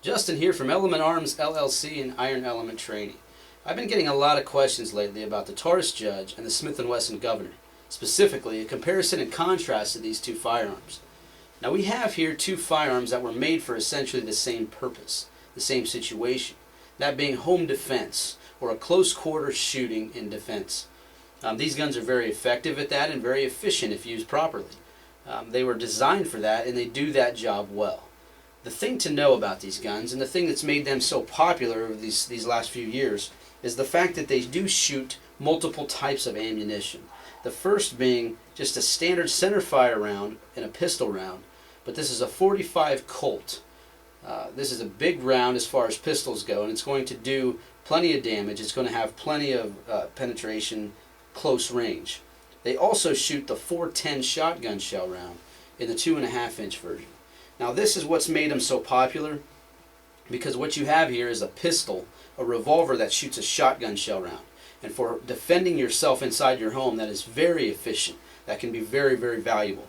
Justin here from Element Arms LLC and Iron Element Training. I've been getting a lot of questions lately about the Taurus Judge and the Smith & Wesson Governor, specifically a comparison and contrast to these two firearms. Now we have here two firearms that were made for essentially the same purpose, the same situation, that being home defense or a close quarter shooting in defense. These guns are very effective at that and very efficient if used properly. They were designed for that and they do that job well. The thing to know about these guns, and the thing that's made them so popular over these last few years, is the fact that they do shoot multiple types of ammunition. The first being just a standard centerfire round and a pistol round, but this is a 45 Colt. This is a big round as far as pistols go, and it's going to do plenty of damage. It's going to have plenty of penetration, close range. They also shoot the 410 shotgun shell round in the 2.5-inch version. Now this is what's made them so popular, because what you have here is a pistol, a revolver that shoots a shotgun shell round. And for defending yourself inside your home, that is very efficient. That can be very, very valuable.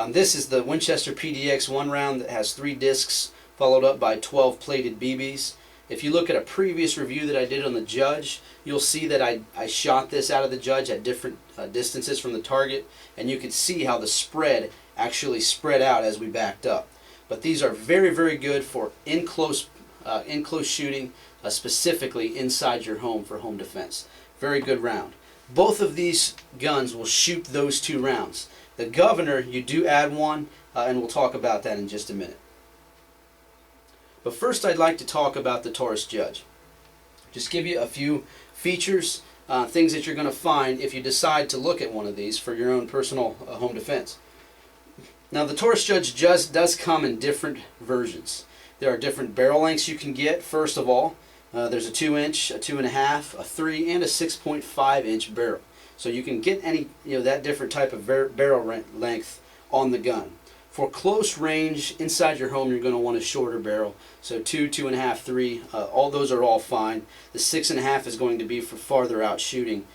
This is the Winchester PDX 1 round that has 3 discs followed up by 12 plated BBs. If you look at a previous review that I did on the Judge, you'll see that I shot this out of the Judge at different distances from the target, and you could see how the spread actually spread out as we backed up. But these are very, very good for in-close shooting, specifically inside your home for home defense. Very good round. Both of these guns will shoot those 2 rounds. The Governor, you do add one, and we'll talk about that in just a minute. But first I'd like to talk about the Taurus Judge. Just give you a few features, things that you're going to find if you decide to look at one of these for your own personal home defense. Now the Taurus Judge does come in different versions. There are different barrel lengths you can get. First of all, there's a 2-inch, a 2.5, a 3, and a 6.5-inch barrel. So you can get any, that different type of barrel length on the gun. For close range inside your home, you're going to want a shorter barrel. So 2, 2.5, 3, all those are all fine. The 6.5 is going to be for farther out shooting.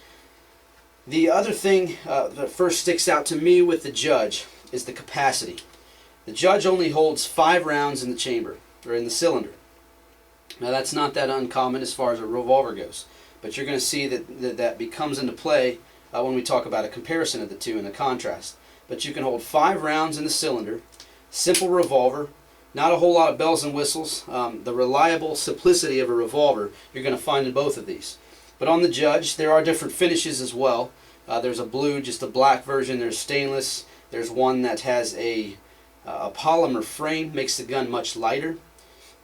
The other thing that first sticks out to me with the Judge is the capacity. The Judge only holds 5 rounds in the chamber, or in the cylinder. Now that's not that uncommon as far as a revolver goes, but you're going to see that becomes into play when we talk about a comparison of the two and a contrast. But you can hold 5 rounds in the cylinder, simple revolver, not a whole lot of bells and whistles. The reliable simplicity of a revolver you're going to find in both of these. But on the Judge, there are different finishes as well. There's a blue, just a black version. There's stainless. There's one that has a polymer frame, makes the gun much lighter.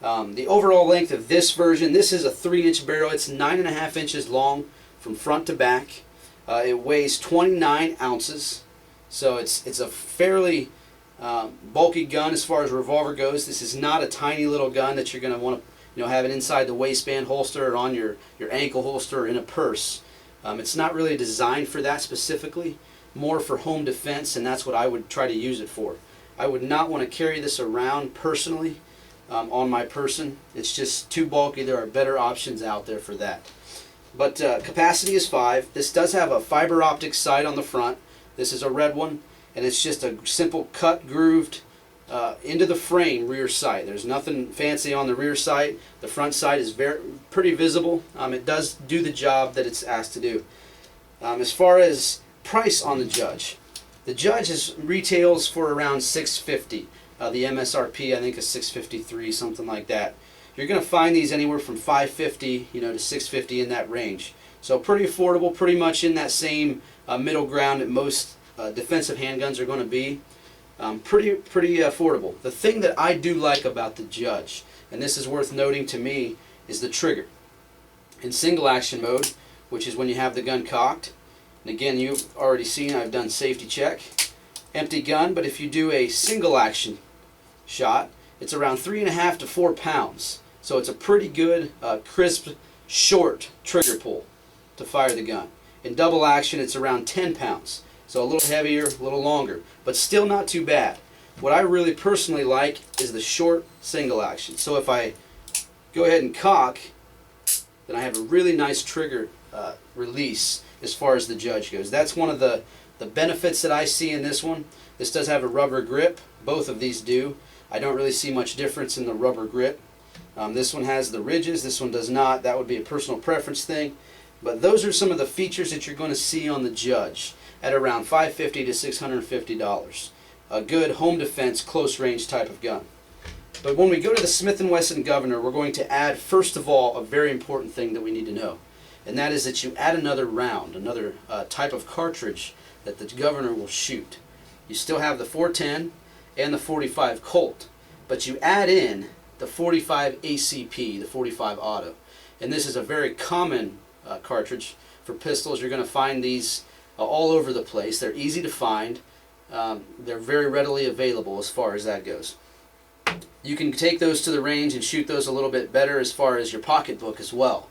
The overall length of this version, this is a 3-inch barrel. It's 9.5 inches long from front to back. It weighs 29 ounces. So it's a fairly bulky gun as far as revolver goes. This is not a tiny little gun that you're going to want to have it inside the waistband holster or on your ankle holster or in a purse. It's not really designed for that specifically, more for home defense, and that's what I would try to use it for. I would not want to carry this around personally on my person. It's just too bulky. There are better options out there for that. But capacity is 5. This does have a fiber optic sight on the front. This is a red one, and it's just a simple cut grooved into the frame rear sight. There's nothing fancy on the rear sight. The front sight is pretty visible. It does do the job that it's asked to do. As far as price on the Judge retails for around $650. The MSRP I think is $653, something like that. You're going to find these anywhere from $550, to $650 in that range. So pretty affordable, pretty much in that same middle ground that most defensive handguns are going to be. Pretty affordable. The thing that I do like about the Judge, and this is worth noting to me, is the trigger. In single action mode, which is when you have the gun cocked, and again you've already seen I've done safety check, empty gun, but if you do a single action shot, it's around 3.5 to 4 pounds. So it's a pretty good, crisp, short trigger pull to fire the gun. In double action, it's around 10 pounds. So a little heavier, a little longer, but still not too bad. What I really personally like is the short single action. So if I go ahead and cock, then I have a really nice trigger release as far as the Judge goes. That's one of the benefits that I see in this one. This does have a rubber grip. Both of these do. I don't really see much difference in the rubber grip. This one has the ridges, this one does not. That would be a personal preference thing. But those are some of the features that you're going to see on the Judge at around $550 to $650. A good home defense, close range type of gun. But when we go to the Smith & Wesson Governor, we're going to add, first of all, a very important thing that we need to know. And that is that you add another round, another type of cartridge that the Governor will shoot. You still have the 410 and the 45 Colt, but you add in the 45 ACP, the 45 Auto. And this is a very common cartridge for pistols. You're going to find these all over the place. They're easy to find. They're very readily available as far as that goes. You can take those to the range and shoot those a little bit better as far as your pocketbook as well,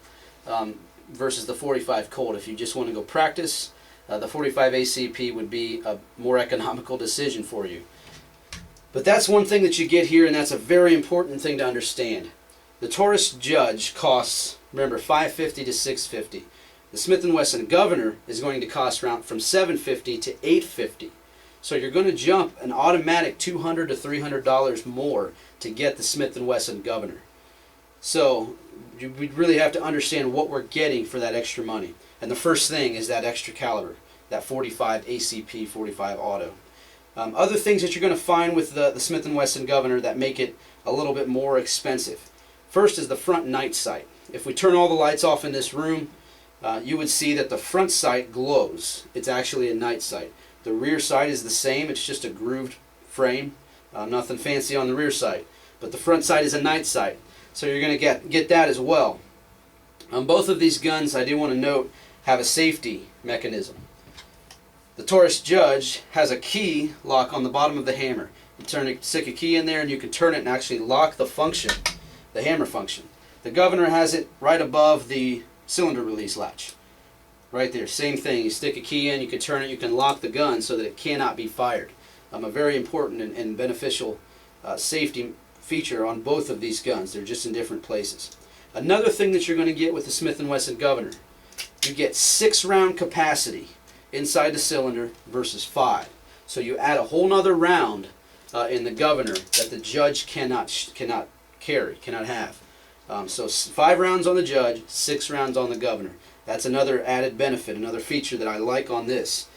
versus the 45 Colt. If you just want to go practice, the 45 ACP would be a more economical decision for you. But that's one thing that you get here, and that's a very important thing to understand. The Taurus Judge costs, remember, $550 to $650. The Smith & Wesson Governor is going to cost around from $750 to $850. So you're going to jump an automatic $200 to $300 more to get the Smith & Wesson Governor. So we really have to understand what we're getting for that extra money. And the first thing is that extra caliber, that 45 ACP 45 Auto. Other things that you're going to find with the Smith & Wesson Governor that make it a little bit more expensive. First is the front night sight. If we turn all the lights off in this room, you would see that the front sight glows. It's actually a night sight. The rear sight is the same. It's just a grooved frame. Nothing fancy on the rear sight. But the front sight is a night sight. So you're going to get that as well. Both of these guns, I do want to note, have a safety mechanism. The Taurus Judge has a key lock on the bottom of the hammer. You stick a key in there and you can turn it and actually lock the function, the hammer function. The Governor has it right above the cylinder release latch. Right there, same thing. You stick a key in, you can turn it, you can lock the gun so that it cannot be fired. A very important and beneficial safety feature on both of these guns. They're just in different places. Another thing that you're going to get with the Smith & Wesson Governor, you get 6-round capacity inside the cylinder versus 5. So you add a whole nother round in the Governor that the Judge cannot carry, cannot have. So 5 rounds on the Judge, 6 rounds on the Governor. That's another added benefit, another feature that I like on this.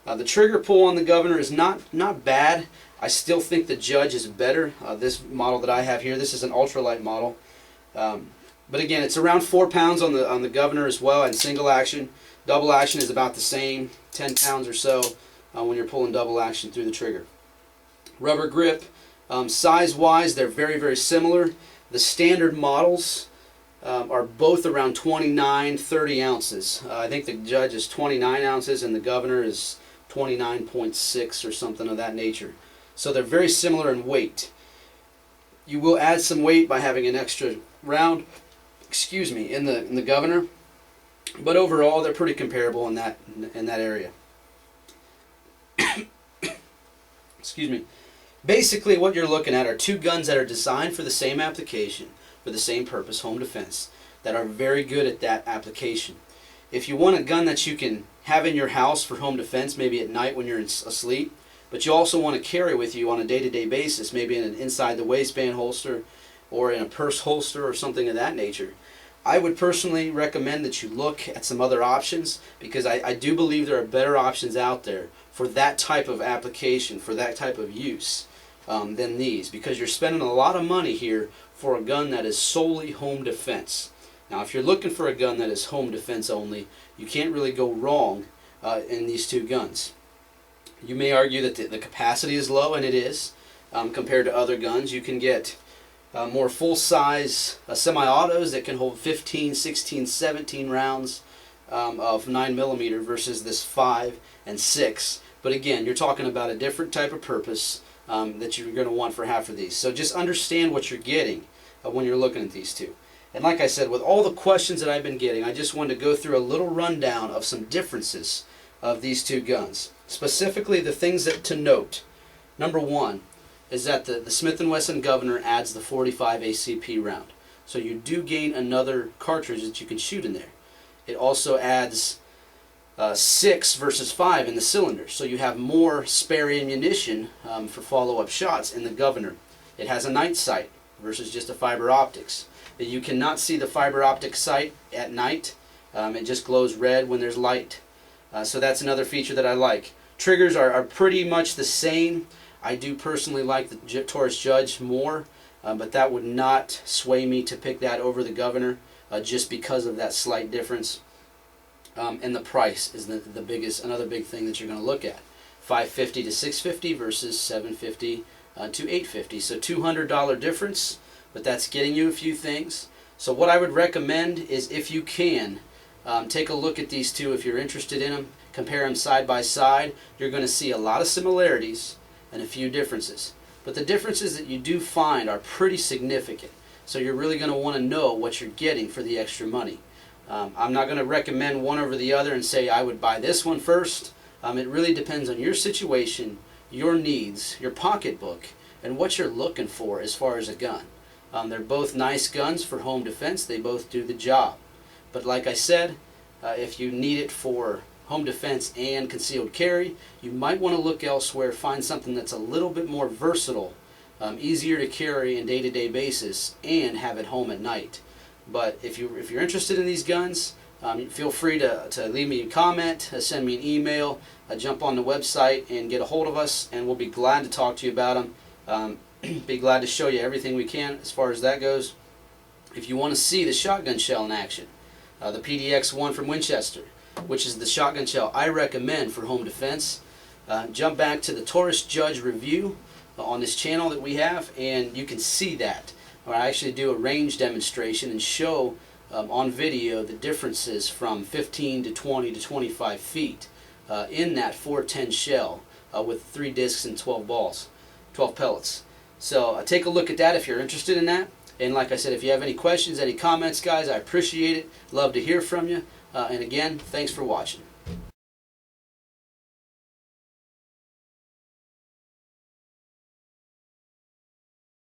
The trigger pull on the Governor is not bad. I still think the Judge is better. This model that I have here, this is an ultralight model. But again, it's around 4 pounds on the Governor as well, and single action. Double action is about the same, 10 pounds or so when you're pulling double action through the trigger. Rubber grip, size-wise, they're very, very similar. The standard models are both around 29, 30 ounces. I think the Judge is 29 ounces and the Governor is 29.6 or something of that nature. So they're very similar in weight. You will add some weight by having an extra round, in the Governor, but overall they're pretty comparable in that area. Excuse me. Basically what you're looking at are two guns that are designed for the same application, for the same purpose, home defense, that are very good at that application. If you want a gun that you can have in your house for home defense, maybe at night when you're asleep, but you also want to carry with you on a day-to-day basis, maybe in an inside the waistband holster or in a purse holster or something of that nature, I would personally recommend that you look at some other options, because I do believe there are better options out there for that type of application, for that type of use than these, because you're spending a lot of money here for a gun that is solely home defense. Now if you're looking for a gun that is home defense only, you can't really go wrong in these two guns. You may argue that the capacity is low, and it is, compared to other guns. You can get more full-size semi-autos that can hold 15, 16, 17 rounds of 9mm versus this 5 and 6. But again, you're talking about a different type of purpose that you're going to want for half of these. So just understand what you're getting when you're looking at these two. And like I said, with all the questions that I've been getting, I just wanted to go through a little rundown of some differences of these two guns. Specifically, the things that to note. Number one is that the Smith & Wesson Governor adds the 45 ACP round. So you do gain another cartridge that you can shoot in there. It also adds 6 versus 5 in the cylinder. So you have more spare ammunition for follow-up shots in the Governor. It has a night sight versus just a fiber optics. You cannot see the fiber optic sight at night. It just glows red when there's light. So that's another feature that I like. Triggers are pretty much the same. I do personally like the Taurus Judge more, but that would not sway me to pick that over the Governor, just because of that slight difference. And the price is the biggest, another big thing that you're going to look at. $550 to $650 versus $750 to $850. So $200 difference, but that's getting you a few things. So what I would recommend is, if you can, take a look at these two if you're interested in them. Compare them side by side. You're going to see a lot of similarities and a few differences. But the differences that you do find are pretty significant. So you're really going to want to know what you're getting for the extra money. I'm not going to recommend one over the other and say I would buy this one first. It really depends on your situation, your needs, your pocketbook, and what you're looking for as far as a gun. They're both nice guns for home defense. They both do the job. But like I said, if you need it for home defense and concealed carry, you might want to look elsewhere, find something that's a little bit more versatile, easier to carry on a day-to-day basis, and have it home at night. But if you're interested in these guns, feel free to leave me a comment, send me an email, jump on the website and get a hold of us, and we'll be glad to talk to you about them. Be glad to show you everything we can as far as that goes. If you want to see the shotgun shell in action, the PDX-1 from Winchester, which is the shotgun shell I recommend for home defense, jump back to the Taurus Judge review on this channel that we have, and you can see that. I actually do a range demonstration and show on video the differences from 15 to 20 to 25 feet in that 410 shell with 3 discs and 12 pellets. So take a look at that if you're interested in that. And like I said, if you have any questions, any comments, guys, I appreciate it. Love to hear from you. And again, thanks for watching.